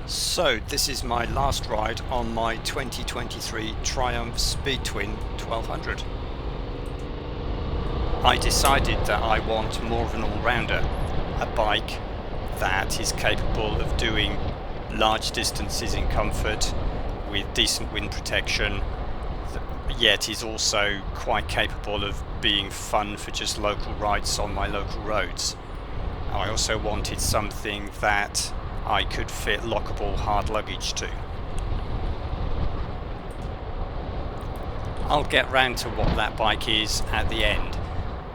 So this is my last ride on my 2023 Triumph Speed Twin 1200. I decided that I want more of an all-rounder, a bike that is capable of doing large distances in comfort with decent wind protection, yet is also quite capable of being fun for just local rides on my local roads. I also wanted something that I could fit lockable hard luggage to. I'll get round to what that bike is at the end,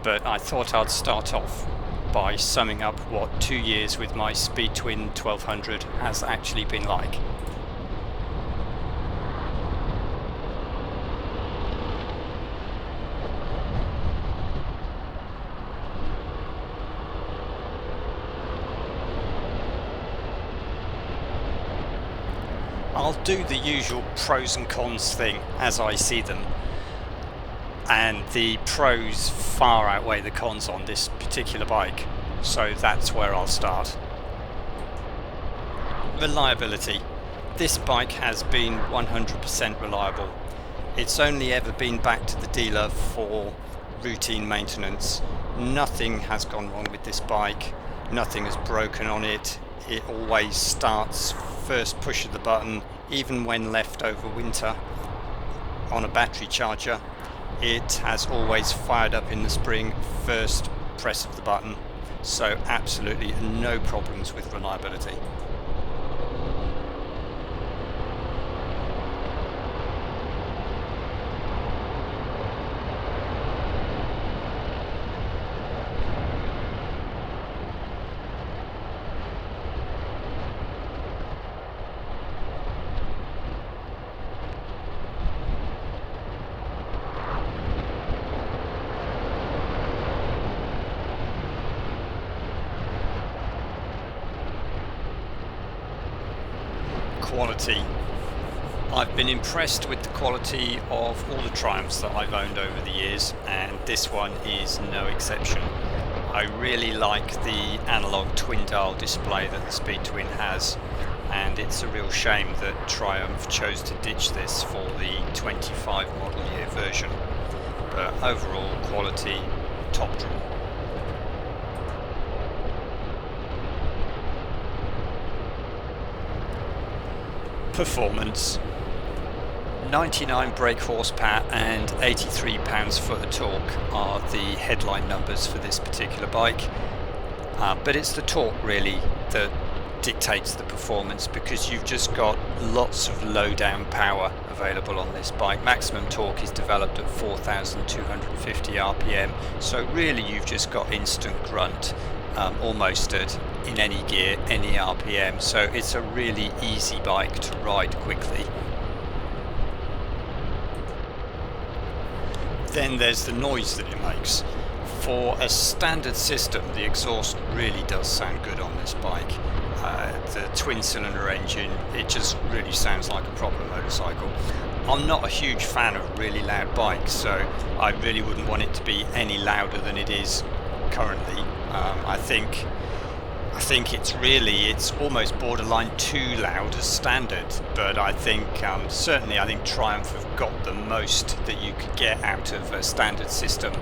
but I thought I'd start off by summing up what 2 years with my Speed Twin 1200 has actually been like. I'll do the usual pros and cons thing as I see them, and the pros far outweigh the cons on this particular bike, so that's where I'll start. Reliability. This bike has been 100% reliable. It's only ever been back to the dealer for routine maintenance. Nothing has gone wrong with this bike, nothing has broken on it. It always starts first push of the button, even when left over winter on a battery charger. It has always fired up in the spring, first press of the button, so absolutely no problems with reliability. Quality. I've been impressed with the quality of all the Triumphs that I've owned over the years, and this one is no exception. I really like the analog twin dial display that the Speed Twin has, and it's a real shame that Triumph chose to ditch this for the 25 model year version, but overall quality top drawer. Performance. 99 brake horsepower and 83 pounds-foot of torque are the headline numbers for this particular bike, but it's the torque really that dictates the performance, because you've just got lots of low down power available on this bike. Maximum torque is developed at 4,250 rpm, so really you've just got instant grunt, almost in any gear, any rpm, so it's a really easy bike to ride quickly. Then there's the noise that it makes. For a standard system, the exhaust really does sound good on this bike. The twin cylinder engine, it just really sounds like a proper motorcycle. I'm not a huge fan of really loud bikes, so I really wouldn't want it to be any louder than it is currently. I think it's almost borderline too loud as standard, but I think certainly I think Triumph have got the most that you could get out of a standard system,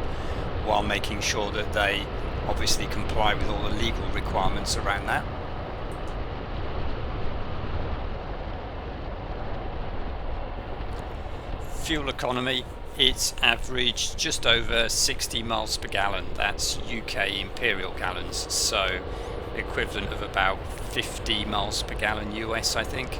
while making sure that they obviously comply with all the legal requirements around that. Fuel economy, it's averaged just over 60 miles per gallon. That's UK imperial gallons, so equivalent of about 50 miles per gallon US, I think.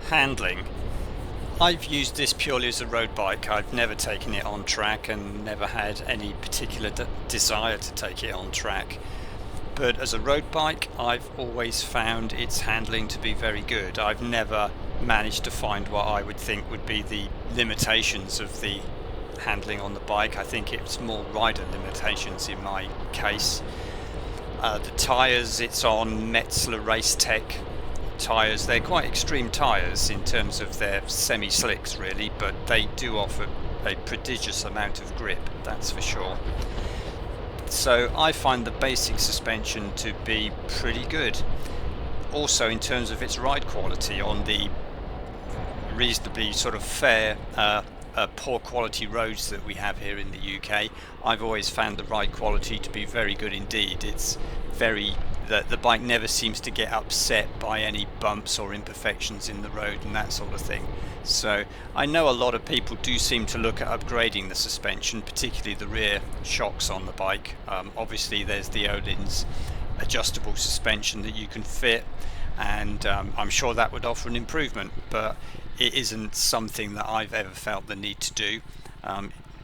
Handling. I've used this purely as a road bike. I've never taken it on track and never had any particular desire to take it on track. But as a road bike, I've always found its handling to be very good. I've never managed to find what I would think would be the limitations of the handling on the bike. I think it's more rider limitations in my case. The tyres, it's on Metzler Race Tech tyres. They're quite extreme tyres in terms of their semi-slicks really, but they do offer a prodigious amount of grip, that's for sure. So I find the basic suspension to be pretty good. Also in terms of its ride quality on the reasonably sort of fair poor quality roads that we have here in the UK, I've always found the ride quality to be very good indeed. It's the bike never seems to get upset by any bumps or imperfections in the road and that sort of thing. So I know a lot of people do seem to look at upgrading the suspension, particularly the rear shocks on the bike. Obviously there's the Öhlins adjustable suspension that you can fit, and I'm sure that would offer an improvement, but it isn't something that I've ever felt the need to do.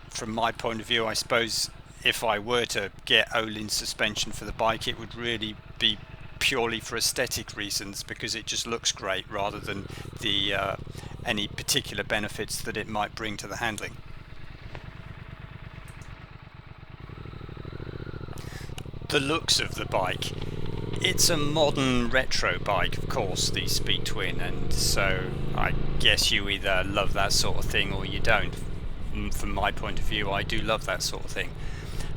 From my point of view, I suppose if I were to get Öhlins suspension for the bike, it would really be purely for aesthetic reasons, because it just looks great rather than the any particular benefits that it might bring to the handling. The looks of the bike. It's a modern retro bike, of course, the Speed Twin, and so I guess you either love that sort of thing or you don't. From my point of view, I do love that sort of thing.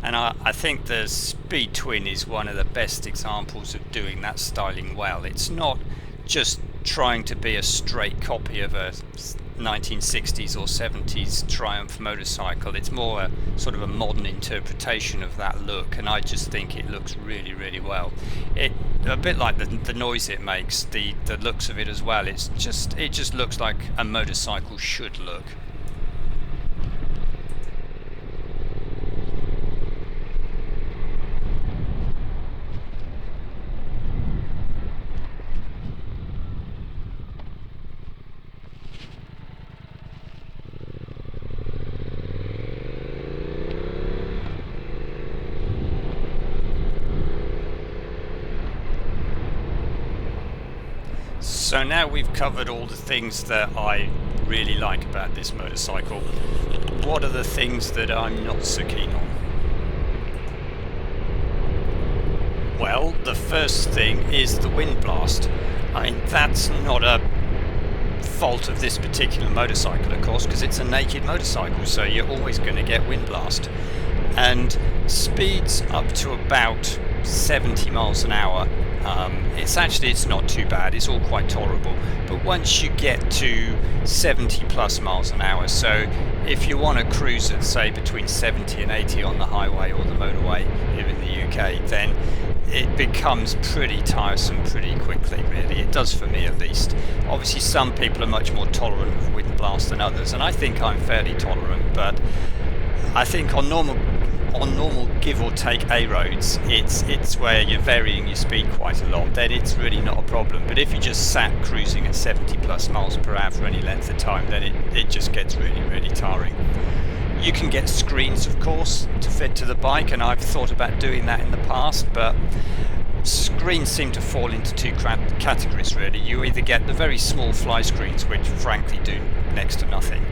And I think the Speed Twin is one of the best examples of doing that styling well. It's not just trying to be a straight copy of a 1960s or 70s Triumph motorcycle. It's more a sort of a modern interpretation of that look, and I just think it looks really, really well. It a bit like the noise it makes, the looks of it as well. It just looks like a motorcycle should look. So now we've covered all the things that I really like about this motorcycle. What are the things that I'm not so keen on? Well, the first thing is the wind blast. I mean, that's not a fault of this particular motorcycle, of course, because it's a naked motorcycle, so you're always going to get wind blast. And speeds up to about 70 miles an hour. It's not too bad, it's all quite tolerable, but once you get to 70 plus miles an hour, so if you want to cruise at say between 70 and 80 on the highway or the motorway here in the UK, then it becomes pretty tiresome pretty quickly, really. It does for me at least. Obviously some people are much more tolerant of wind blast than others, and I think I'm fairly tolerant, but I think on normal give or take A roads, it's where you're varying your speed quite a lot, then it's really not a problem. But if you just sat cruising at 70 plus miles per hour for any length of time, then it just gets really, really tiring. You can get screens, of course, to fit to the bike, and I've thought about doing that in the past, but screens seem to fall into two categories really. You either get the very small fly screens, which frankly do next to nothing,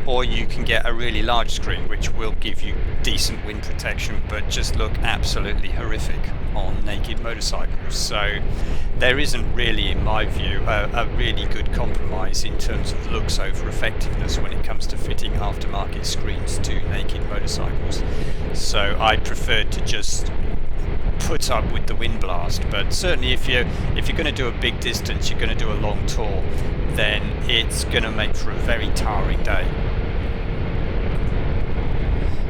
or you can get a really large screen which will give you decent wind protection but just look absolutely horrific on naked motorcycles. So there isn't really, in my view, a really good compromise in terms of looks over effectiveness when it comes to fitting aftermarket screens to naked motorcycles. So I preferred to just put up with the wind blast, but certainly if you're going to do a big distance, you're going to do a long tour, then it's going to make for a very tiring day.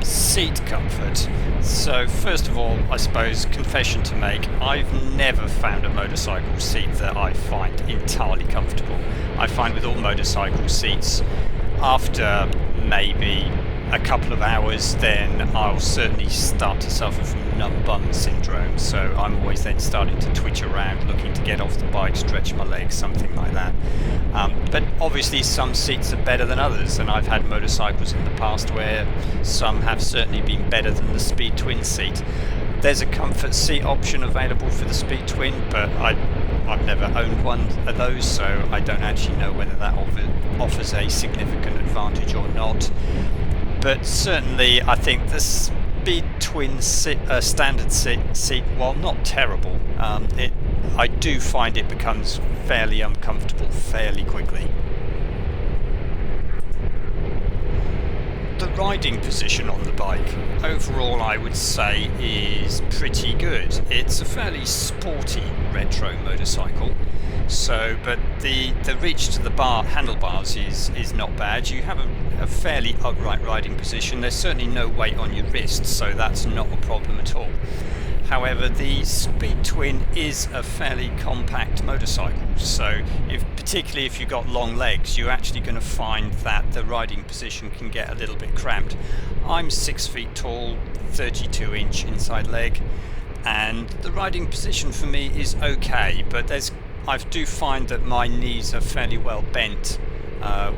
Seat comfort. So first of all, I suppose, confession to make, I've never found a motorcycle seat that I find entirely comfortable. I find with all motorcycle seats, after maybe a couple of hours, then I'll certainly start to suffer from numb bum syndrome. So I'm always then starting to twitch around, looking to get off the bike, stretch my legs, something like that. But obviously some seats are better than others, and I've had motorcycles in the past where some have certainly been better than the Speed Twin seat. There's a comfort seat option available for the Speed Twin, but I've never owned one of those, so I don't actually know whether that offers a significant advantage or not. But certainly I think the Speed Twin standard seat, while not terrible, I do find it becomes fairly uncomfortable fairly quickly. The riding position on the bike overall I would say is pretty good. It's a fairly sporty retro motorcycle, but the reach to the handlebars is not bad. You have a fairly upright riding position. There's certainly no weight on your wrists, so that's not a problem at all. However, the Speed Twin is a fairly compact motorcycle, so particularly if you've got long legs, you're actually going to find that the riding position can get a little bit cramped. I'm 6 feet tall, 32-inch inside leg, and the riding position for me is okay, but I do find that my knees are fairly well bent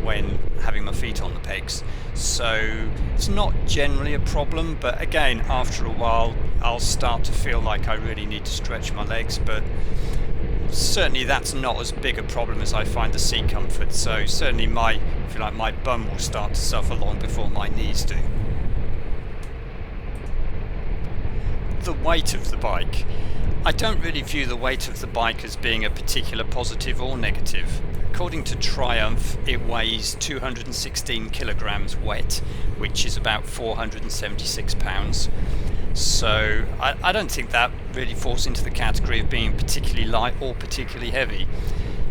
when having my feet on the pegs, so it's not generally a problem. But again, after a while I'll start to feel like I really need to stretch my legs, but certainly that's not as big a problem as I find the seat comfort. So certainly my bum will start to suffer long before my knees do. The weight of the bike. I don't really view the weight of the bike as being a particular positive or negative. According to Triumph, it weighs 216 kilograms wet, which is about 476 pounds. So I don't think that really falls into the category of being particularly light or particularly heavy.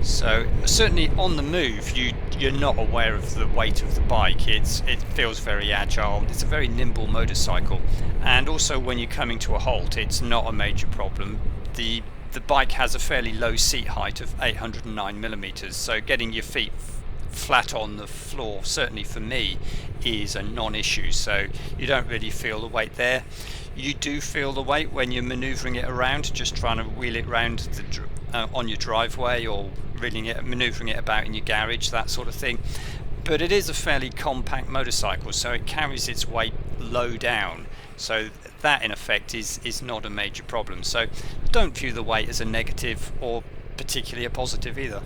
So certainly on the move, you're not aware of the weight of the bike. It feels very agile. It's a very nimble motorcycle, and also when you're coming to a halt, it's not a major problem. The bike has a fairly low seat height of 809 millimeters, so getting your feet flat on the floor, certainly for me, is a non-issue. So you don't really feel the weight there. You do feel the weight when you're maneuvering it around, just trying to wheel it around on your driveway, or maneuvering it about in your garage, that sort of thing. But it is a fairly compact motorcycle, so it carries its weight low down. So that in effect is not a major problem. So don't view the weight as a negative or particularly a positive either.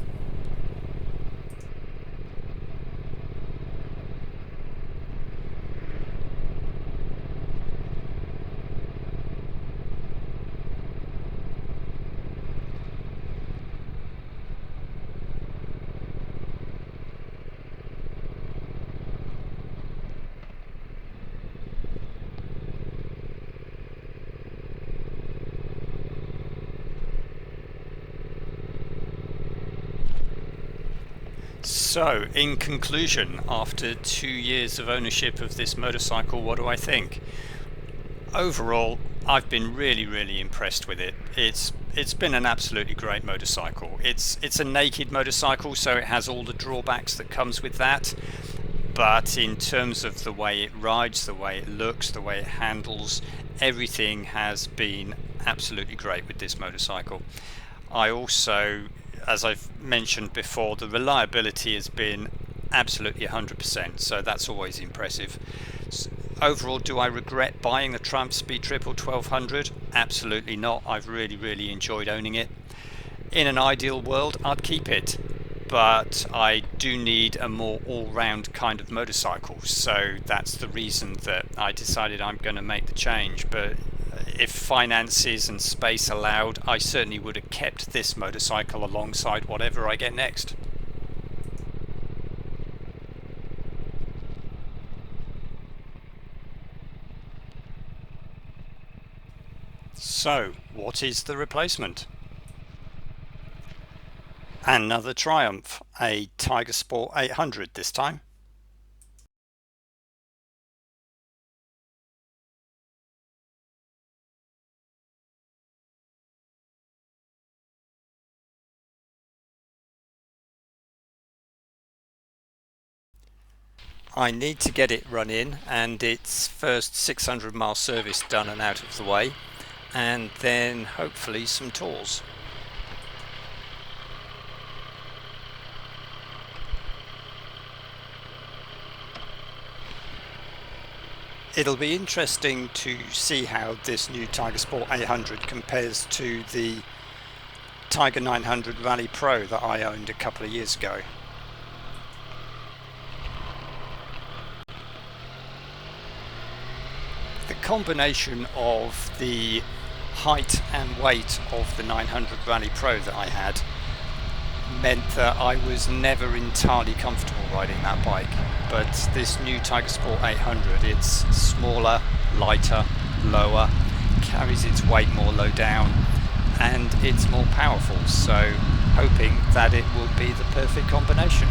So, in conclusion, after 2 years of ownership of this motorcycle, what do I think? Overall, I've been really impressed with it. It's been an absolutely great motorcycle. It's a naked motorcycle, so it has all the drawbacks that comes with that. But in terms of the way it rides, the way it looks, the way it handles, everything has been absolutely great with this motorcycle. I also, as I've mentioned before, the reliability has been absolutely 100%, so that's always impressive. Overall, do I regret buying the Triumph Speed Triple 1200? Absolutely not. I've really enjoyed owning it. In an ideal world, I'd keep it, but I do need a more all-round kind of motorcycle, so that's the reason that I decided I'm going to make the change. But if finances and space allowed, I certainly would have kept this motorcycle alongside whatever I get next. So, what is the replacement? Another Triumph, a Tiger Sport 800 this time. I need to get it run in and its first 600 mile service done and out of the way, and then hopefully some tours. It'll be interesting to see how this new Tiger Sport 800 compares to the Tiger 900 Rally Pro that I owned a couple of years ago. The combination of the height and weight of the 900 Rally Pro that I had meant that I was never entirely comfortable riding that bike, but this new Tiger Sport 800, it's smaller, lighter, lower, carries its weight more low down, and it's more powerful, so hoping that it will be the perfect combination.